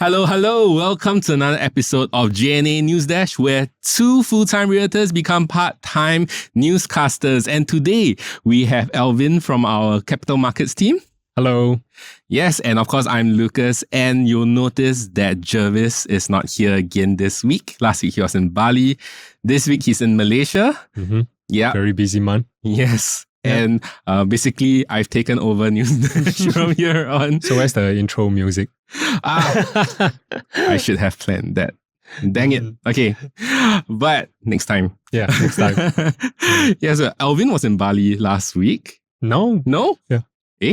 Hello. Welcome to another episode of JNA News Dash, where two full-time realtors become part-time newscasters. And today we have Alvin from our capital markets team. Hello. Yes, and of course I'm Lucas, and you'll notice that Jervis is not here again this week. Last week he was in Bali. This week he's in Malaysia. Mm-hmm. Yeah. Very busy month. Yes. And basically, I've taken over News Dash from here on. So where's the intro music? I should have planned that. Dang it. Okay. But next time. Yeah, next time. Yeah, so Alvin was in Bali last week. No? Yeah.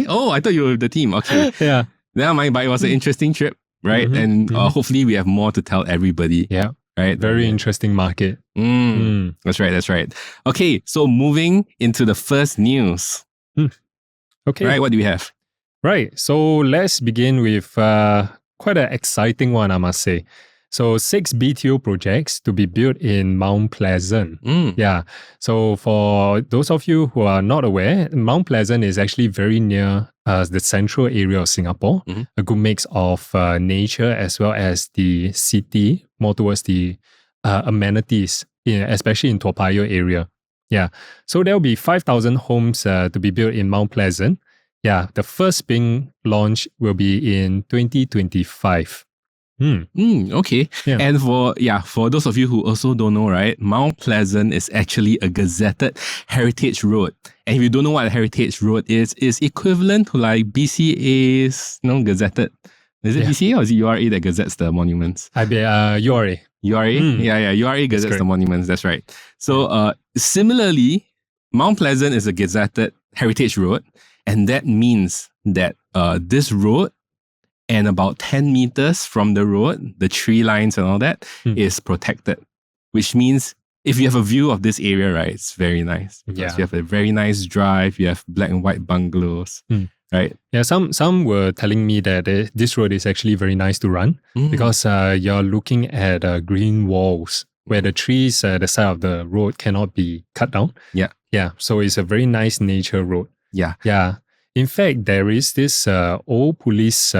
Oh, I thought you were with the team. Okay. Yeah. Never mind, but it was an interesting trip, right? And hopefully we have more to tell everybody. Yeah. Right? Very interesting market. That's right. Okay, so moving into the first news. Okay. Right, what do we have? Right. So let's begin with quite an exciting one, I must say. So 6 BTO projects to be built in Mount Pleasant. Yeah. So for those of you who are not aware, Mount Pleasant is actually very near the central area of Singapore. A good mix of nature as well as the city, more towards the amenities, especially in Toa Payoh area. Yeah. So there will be 5,000 homes to be built in Mount Pleasant. Yeah. The first being launched will be in 2025. Okay. Yeah. And for those of you who also don't know, right, Mount Pleasant is actually a gazetted heritage road. And if you don't know what a heritage road is equivalent to like BCA's, gazetted. Is it BCA or is it URA that gazettes the monuments? URA. URA? Yeah. URA gazettes the monuments. That's right. So similarly, Mount Pleasant is a gazetted heritage road. And that means that this road and about 10 meters from the road, the tree lines and all that is protected, which means if you have a view of this area, right, it's very nice. Because you have a very nice drive, you have black and white bungalows, right? Yeah, some were telling me that this road is actually very nice to run because you're looking at green walls where the trees at the side of the road cannot be cut down. Yeah, so it's a very nice nature road. Yeah. In fact, there is this old police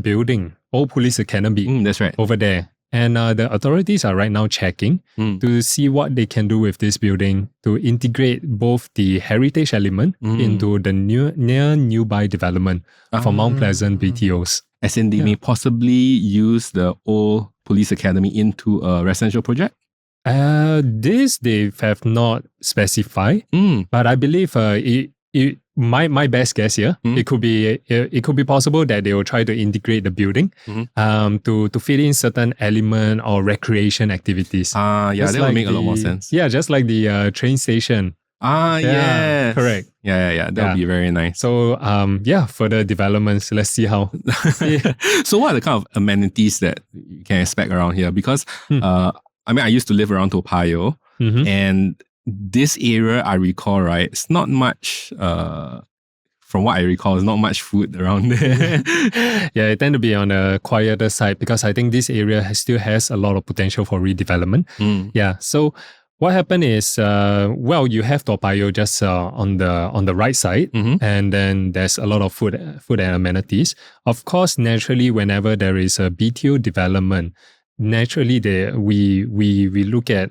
building, old police academy that's right. over there. And the authorities are right now checking to see what they can do with this building to integrate both the heritage element into the nearby development for Mount Pleasant BTOs. As in they may possibly use the old police academy into a residential project? This they have not specified, but I believe my best guess here, it could be possible that they will try to integrate the building to fit in certain element or recreation activities. That would make a lot more sense. Yeah, just like the train station. Yes. Correct. Yeah. That would be very nice. So, further developments. Let's see how. So what are the kind of amenities that you can expect around here? Because, I used to live around Toa Payoh and this area, I recall, right, it's not much, from what I recall, it's not much food around there. Yeah, it tends to be on the quieter side because I think this area still has a lot of potential for redevelopment. Yeah, so what happened is, you have Toa Payoh just on the right side, and then there's a lot of food and amenities. Of course, naturally, whenever there is a BTO development, naturally we look at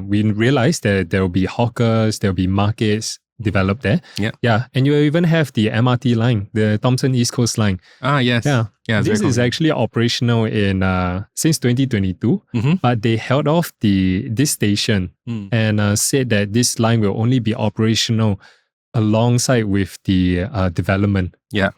we realize that there will be hawkers, there will be markets developed there. Yeah. And you even have the MRT line, the Thomson East Coast line. Yes. Yeah. This is actually operational in since 2022, but they held off this station and said that this line will only be operational alongside with the development. Yeah.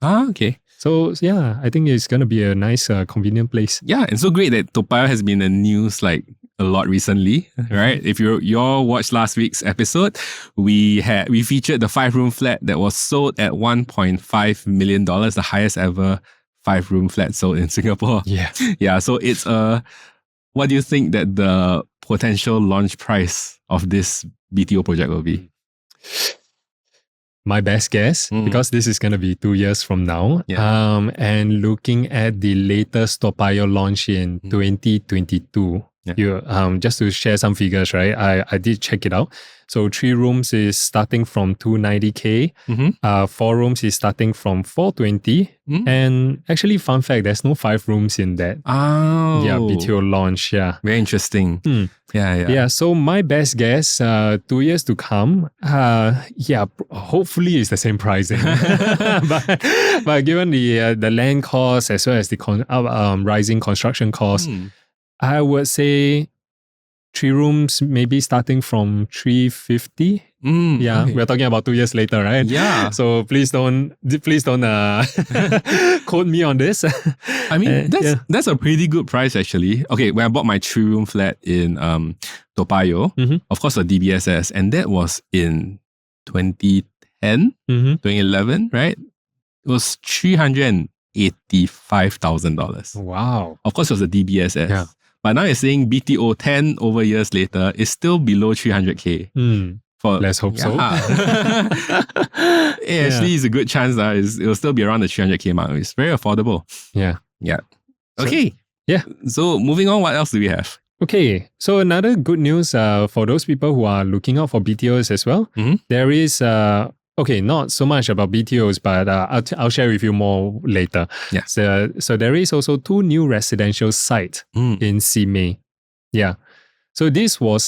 Okay. So yeah, I think it's going to be a nice, convenient place. Yeah, and so great that Toa Payoh has been in the news like a lot recently, right? If you all watched last week's episode, we featured the 5-room flat that was sold at $1.5 million, the highest ever 5-room flat sold in Singapore. Yeah. So it's what do you think that the potential launch price of this BTO project will be? My best guess, because this is going to be 2 years from now, and looking at the latest Toa Payoh launch in 2022, You just to share some figures, right? I did check it out. So 3 rooms is starting from 290K. 4 rooms is starting from 420. And actually, fun fact, there's no 5 rooms in that. Oh. Yeah, BTO launch. Yeah. Very interesting. Yeah. So my best guess, 2 years to come, hopefully it's the same pricing. but given the land cost as well as the rising construction costs, I would say 3 rooms maybe starting from 350. We're talking about 2 years later, right? Yeah. So please don't quote me on this. I mean, that's a pretty good price actually. Okay, when I bought my 3-room flat in Toa Payoh, of course the DBSS, and that was in 2010, 2011, right? It was $385,000. Wow. Of course, it was a DBSS. Yeah. But now you're saying BTO 10 over years later is still below 300K. Let's hope so. Actually, it's a good chance that it'll still be around the 300K mark. It's very affordable. Yeah. Okay. So moving on, what else do we have? Okay. So another good news for those people who are looking out for BTOs as well. There is not so much about BTOs, but I'll share with you more later. Yeah. So there is also 2 new residential sites in Simei. Yeah. So these 2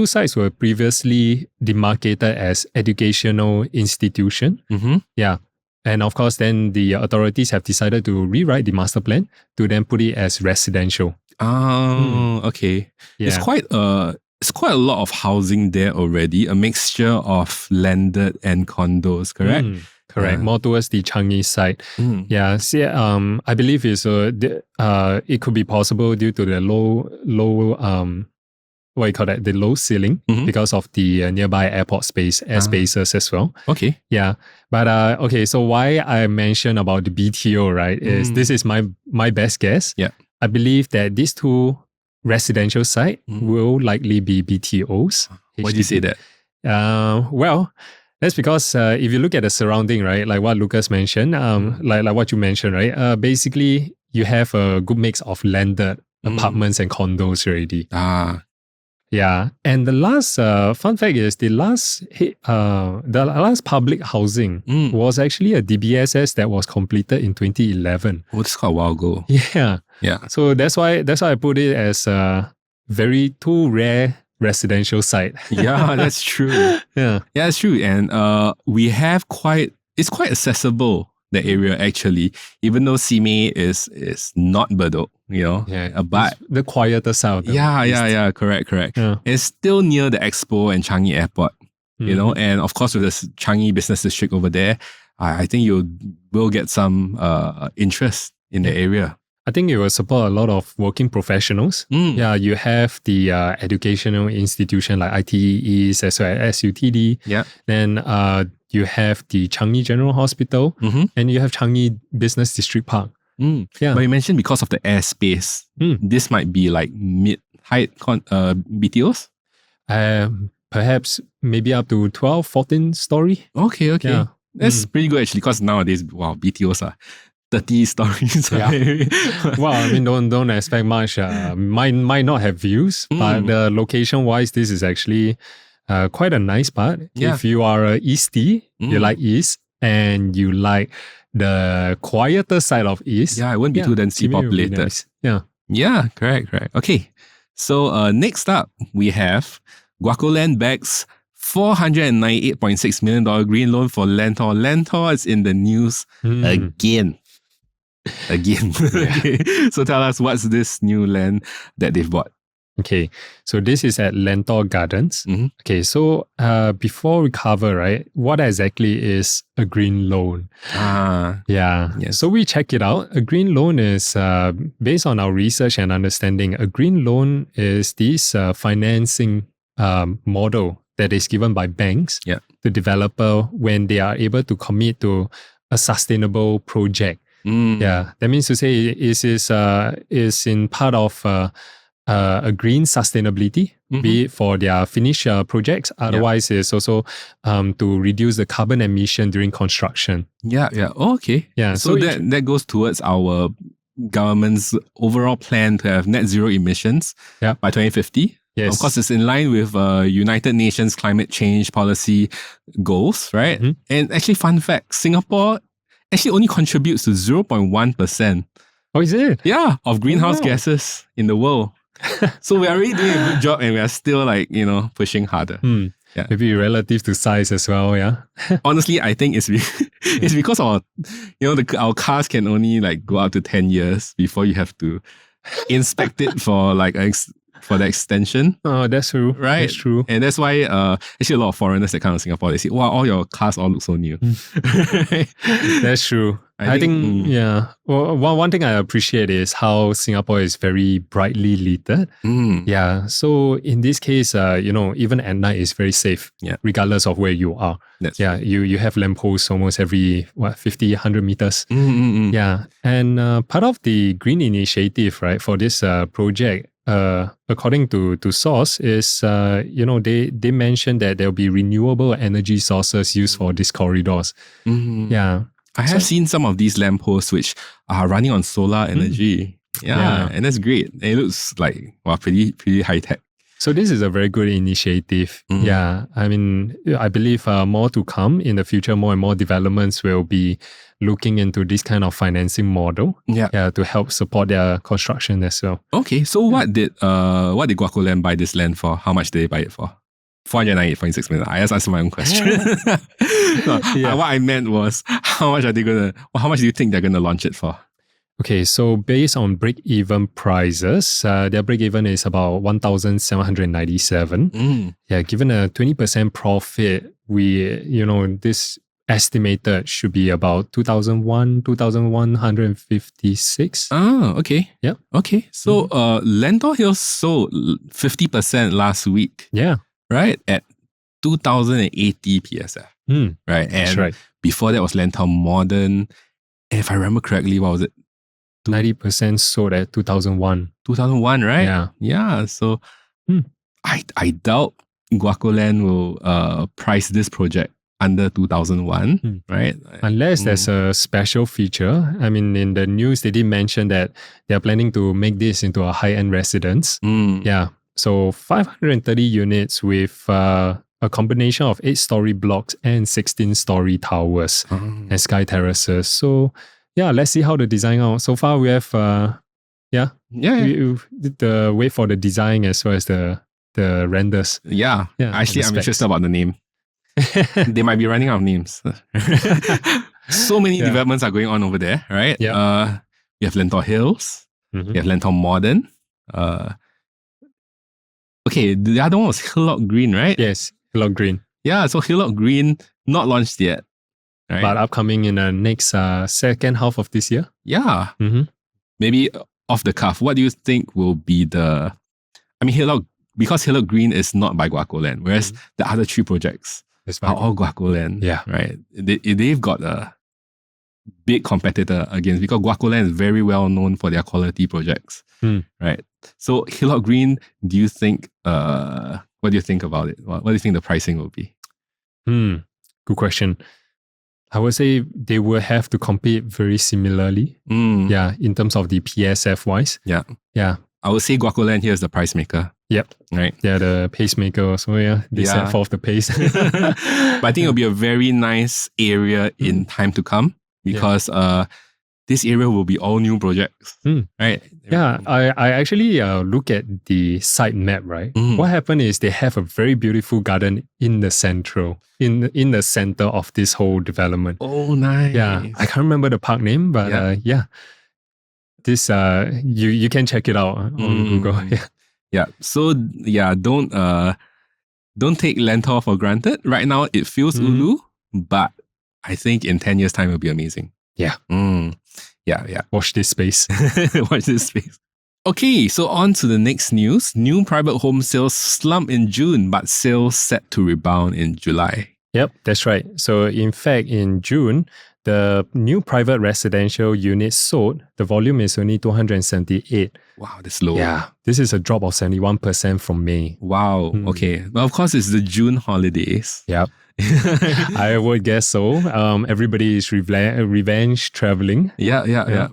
sites were previously demarcated as educational institution. Yeah. And of course, then the authorities have decided to rewrite the master plan to then put it as residential. Oh, okay. Yeah. It's quite a lot of housing there already, a mixture of landed and condos, correct? Correct. More towards the Changi side. Yeah. See, I believe it could be possible due to the low the low ceiling because of the nearby airport airspaces as well. Okay. Yeah. But so why I mentioned about the BTO, right, is this is my best guess. Yeah. I believe that these 2 residential sites will likely be BTOs. Why do you say that? Well, that's because if you look at the surrounding, right, like what Lucas mentioned, like what you mentioned, right, basically you have a good mix of landed apartments and condos already. Yeah, and the last fun fact is the last public housing was actually a DBSS that was completed in 2011. Oh, it's quite a while ago. Yeah. So that's why I put it as very 2 rare residential site. Yeah, that's true. Yeah, it's true, and we have it's quite accessible, the area actually, even though Simei is not Bedok, but the quieter side. Correct. Yeah. It's still near the Expo and Changi Airport, and of course with the Changi Business District over there, I think you will get some interest in the area. I think it will support a lot of working professionals. Yeah, you have the educational institution like ITEs as well as SUTD. Yeah. Then you have the Changi General Hospital and you have Changi Business District Park. Yeah. But you mentioned because of the airspace, this might be like mid-height BTOs? Perhaps maybe up to 12, 14 story. Okay. Yeah. That's pretty good actually, because nowadays, BTOs are 30 stories. Yeah. Well, I mean, don't expect much. Might not have views, but location-wise, this is actually quite a nice part. Yeah. If you are a Eastie, you like East, and you like the quieter side of East. Yeah, it wouldn't be too densely populated. Nice. Yeah. Yeah, correct. Okay. So next up, we have Guocoland backs $498.6 million green loan for Lentor. Lentor is in the news again. Okay. So tell us, what's this new land that they've bought? Okay, so this is at Lentor Gardens. Okay, so before we cover, right, what exactly is a green loan? Yeah. Yes. So we check it out. A green loan is, based on our research and understanding, a green loan is this financing model that is given by banks to developer when they are able to commit to a sustainable project. Yeah, that means to say it is in part of a green sustainability, be it for their finished projects. Otherwise, it's also to reduce the carbon emission during construction. Yeah. Oh, okay. Yeah. So that goes towards our government's overall plan to have net zero emissions by 2050. Yes. Of course, it's in line with United Nations climate change policy goals, right? Mm-hmm. And actually, fun fact, Singapore actually only contributes to 0.1%. Oh, is it? Yeah, of greenhouse gases in the world. So we're already doing a good job and we're still pushing harder. Yeah. Maybe relative to size as well, yeah. Honestly, I think it's because our cars can only go up to 10 years before you have to inspect it for for the extension. Oh, that's true. Right. That's true. And that's why actually a lot of foreigners that come to Singapore, they say, wow, all your cars all look so new. That's true. I think yeah. Well, one thing I appreciate is how Singapore is very brightly lit. Yeah. So in this case, even at night is very safe, regardless of where you are. That's right. You have lampposts almost every 50, 100 meters. Yeah. And part of the green initiative, right, for this project, according to source, is they mentioned that there'll be renewable energy sources used for these corridors. Yeah. I have seen some of these lampposts which are running on solar energy. Yeah, and that's great. It looks pretty high tech. So this is a very good initiative. Yeah, I mean, I believe more to come in the future. More and more developments will be looking into this kind of financing model. Yeah, to help support their construction as well. Okay, so what did Guocoland buy this land for? How much did they buy it for? 498.6 million. I just answered my own question. What I meant was, how much do you think they're gonna launch it for? Okay, so based on break-even prices, their break-even is about 1,797. Yeah, given a 20% profit, this estimated should be about 2,156. Oh, okay. Yeah. Okay. So Lentor Hills sold 50% last week. Yeah. Right? At 2,080 PSF. Right? And that's right. Before that was Lentor Modern. And if I remember correctly, what was it? 90% sold at 2001. 2001, right? Yeah. Yeah. So I doubt Guocoland will price this project under 2001, right? Unless there's a special feature. I mean, in the news, they did mention that they're planning to make this into a high-end residence. Yeah. So 530 units with a combination of 8-story blocks and 16-story towers and sky terraces. So yeah, let's see how the design out. So far we have we did the wait for the design as well as the renders. Yeah. Actually, I'm interested about the name. They might be running out of names. So many developments are going on over there, right? Yeah. You have Lentor Hills. You have Lentor Modern. Okay, the other one was Hillock Green, right? Yes, Hillock Green. Yeah, so Hillock Green, not launched yet. Right? But upcoming in the next second half of this year. Yeah. Maybe off the cuff, what do you think will be because Hillock Green is not by Guocoland, whereas the other 3 projects are all Guocoland. Yeah. Right? They've got a big competitor against, because Guocoland is very well known for their quality projects. Right? So Hillock Green, do you think, what do you think about it? What do you think the pricing will be? Good question. I would say they will have to compete very similarly. Yeah, in terms of the PSF wise. Yeah. Yeah. I would say Guocoland here is the price maker. Yep. Right. Yeah, the pacemaker also, they set forth the pace. But I think it'll be a very nice area in time to come, because this area will be all new projects. Right? Yeah, I actually look at the site map, right? What happened is they have a very beautiful garden in the in the center of this whole development. Oh, nice. Yeah, I can't remember the park name, but this you can check it out on Google. Yeah. So don't take Lentor for granted. Right now it feels ulu, but I think in 10 years' time it'll be amazing. Yeah. Yeah. Watch this space. Watch this space. Okay, so on to the next news. New private home sales slump in June, but sales set to rebound in July. Yep, that's right. So in fact, in June, the new private residential units sold, the volume is only 278. Wow, that's low. Yeah, this is a drop of 71% from May. Wow, okay. Well, of course, it's the June holidays. Yep. I would guess so. Everybody is revenge traveling. Yeah.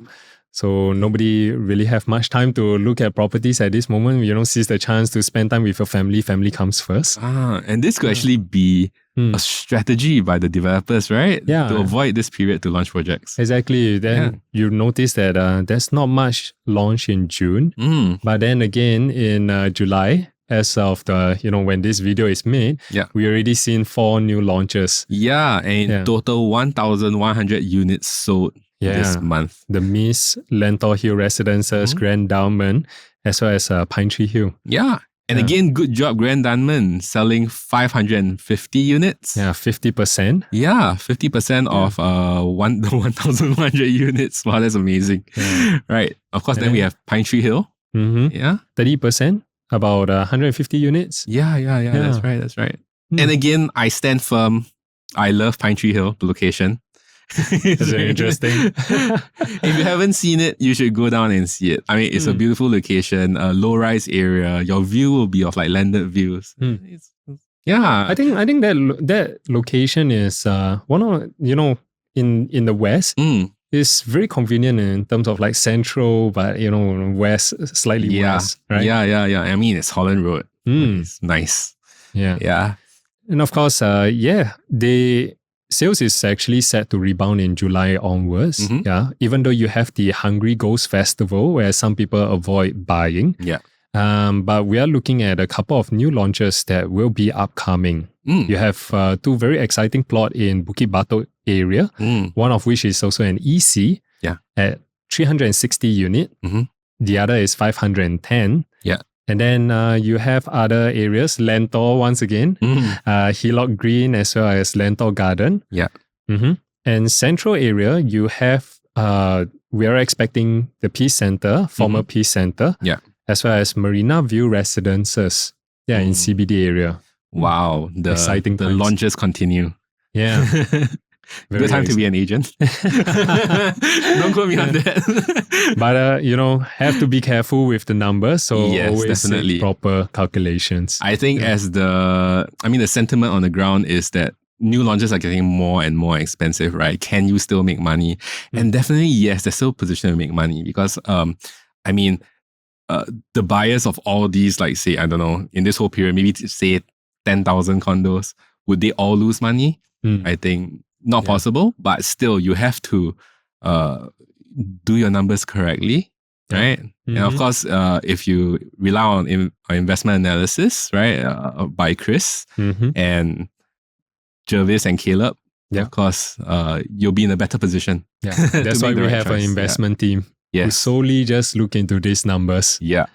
So nobody really have much time to look at properties at this moment. Seize the chance to spend time with your family. Family comes first. And this could actually be a strategy by the developers, right? Yeah. To avoid this period to launch projects. Exactly. Then you notice that there's not much launch in June. But then again, in July, as of the, when this video is made, we already seen 4 new launches. Yeah, and in total 1,100 units sold this month. The Miss Lentor Hill Residences, Grand Diamond, as well as Pine Tree Hill. Yeah. And again, good job, Grand Diamond, selling 550 units. Yeah, 50%. Yeah, 50% of 1,100 units. Wow, that's amazing. Yeah. Right. Of course, then we have Pine Tree Hill. Yeah. 30%, about 150 units. Yeah. That's right. And again, I stand firm. I love Pine Tree Hill, the location. That's very interesting. If you haven't seen it, you should go down and see it. I mean, it's a beautiful location, a low-rise area. Your view will be of like landed views. Yeah, I think that location is one of in the west. It's very convenient in terms of like central, but west, slightly west, right? Yeah. I mean, it's Holland Road. It's nice. Yeah. And of course, sales is actually set to rebound in July onwards. Yeah, even though you have the Hungry Ghost Festival where some people avoid buying. Yeah. But we are looking at a couple of new launches that will be upcoming. You have 2 very exciting plots in Bukit Batok area, one of which is also an EC at 360 unit. The other is 510. Yeah. And then you have other areas, Lentor once again, Hillock Green as well as Lentor Garden. Yeah. And central area, you have, we are expecting the Peace Center, former Peace Center, as well as Marina View Residences, in CBD area. Wow, exciting the launches continue. Yeah. Good time to be an agent. Don't quote me on that. But, have to be careful with the numbers. So always definitely. make proper calculations. I think the sentiment on the ground is that new launches are getting more and more expensive, right? Can you still make money? And definitely, yes, there's still a position to make money because, the buyers of all these, like say, I don't know, in this whole period, maybe say 10,000 condos, would they all lose money? I think not possible, but still you have to do your numbers correctly, right? And of course, if you rely on investment analysis, right, by Chris and Jervis and Caleb, of course, you'll be in a better position. Yeah, that's why we have an investment team who solely just look into these numbers. Yeah,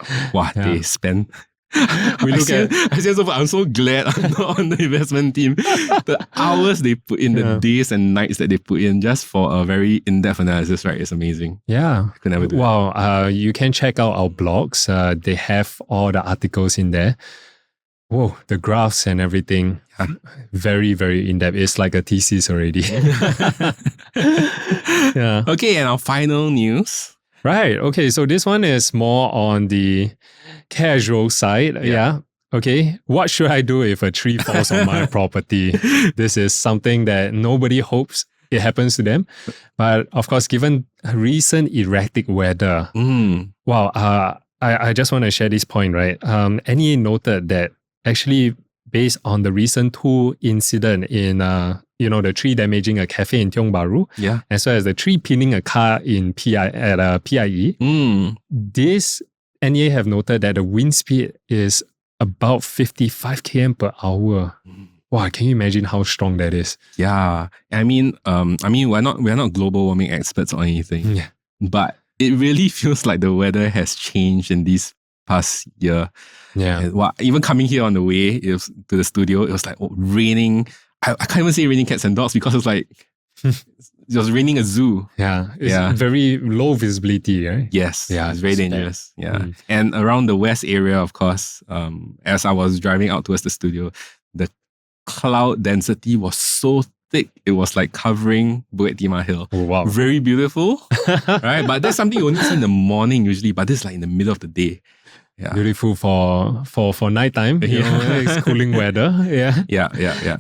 they spend. I'm so glad I'm not on the investment team. The hours they put in, the days and nights that they put in just for a very in-depth analysis, right? It's amazing. Yeah. Could never do Wow. You can check out our blogs. They have all the articles in there. Whoa, the graphs and everything. Very, very in-depth. It's like a thesis already. Okay, and our final news. Right. Okay. So this one is more on the casual side. Okay. What should I do if a tree falls on my property? This is something that nobody hopes it happens to them. But of course, given recent erratic weather, I just want to share this point, right? NEA noted that actually based on the recent 2 incident in the tree damaging a cafe in Tiong Bahru, as well as the tree pinning a car in PIE. This NEA have noted that the wind speed is about 55 km per hour. Wow, can you imagine how strong that is? Yeah, I mean, we're not global warming experts or anything, but it really feels like the weather has changed in these past year. And, even coming here on the way to the studio, it was like raining. I can't even say raining cats and dogs because it's like it was raining a zoo. It's very low visibility, right? Yes, it's very dangerous. And around the west area, of course, as I was driving out towards the studio, the cloud density was so thick, it was like covering Bukit Timah Hill. Oh, wow. Very beautiful, right? But that's something you only see in the morning usually, but this is like in the middle of the day. Beautiful for nighttime, it's cooling weather. Yeah.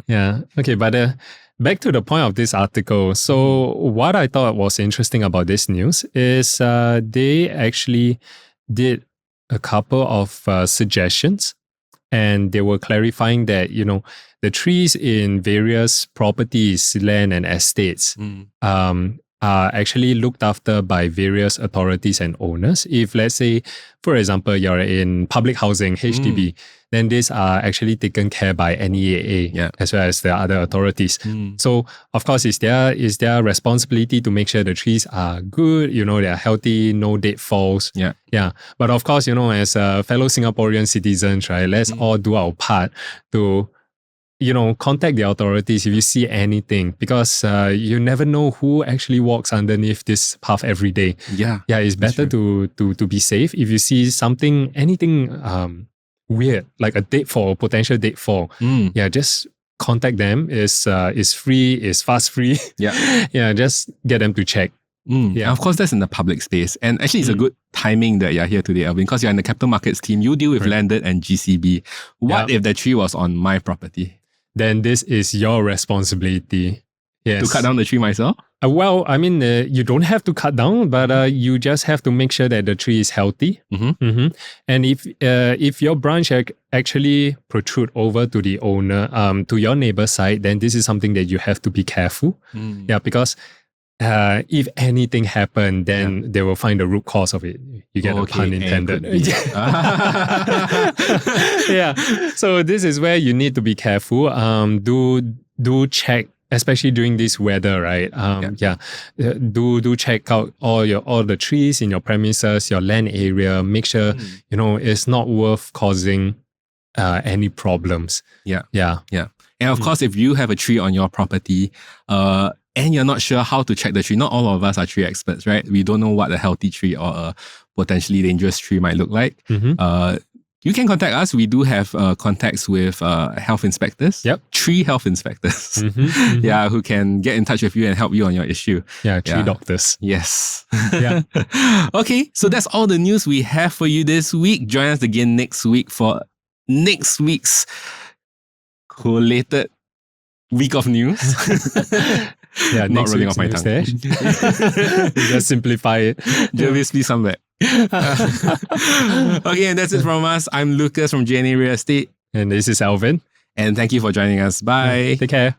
Yeah. Okay, but back to the point of this article. So what I thought was interesting about this news is they actually did a couple of suggestions, and they were clarifying that, the trees in various properties, land and estates are actually looked after by various authorities and owners. If, let's say, for example, you're in public housing, HDB, then these are actually taken care by NEAA as well as the other authorities. So, of course, it's their responsibility to make sure the trees are good, they're healthy, no dead falls. Yeah. But of course, as fellow Singaporean citizens, right, let's all do our part to contact the authorities if you see anything, because you never know who actually walks underneath this path every day. Yeah, it's better to be safe. If you see anything weird, like a deadfall, potential deadfall, just contact them. It's free, it's fast free. Just get them to check. And of course, that's in the public space. And actually, it's a good timing that you're here today, Alvin, because you're in the capital markets team. You deal with landed and GCB. What if the tree was on my property? Then this is your responsibility. Yes. To cut down the tree myself? You don't have to cut down, but you just have to make sure that the tree is healthy. And if your branch actually protrude over to the owner, to your neighbor's side, then this is something that you have to be careful. Because if anything happened, then they will find the root cause of it. You get a pun intended. So this is where you need to be careful. Do check, especially during this weather, right? Do check out all the trees in your premises, your land area. Make sure it's not worth causing any problems. And of course, if you have a tree on your property, and you're not sure how to check the tree, not all of us are tree experts, right? We don't know what a healthy tree or a potentially dangerous tree might look like. You can contact us. We do have contacts with health inspectors, tree health inspectors, who can get in touch with you and help you on your issue. Tree doctors. Yes. Okay, so that's all the news we have for you this week. Join us again next week for next week's collated week of news. Not rolling off my tongue. Just simplify it. Jervis, please come back. Okay, and that's it from us. I'm Lucas from JNA Real Estate. And this is Alvin. And thank you for joining us. Bye. Take care.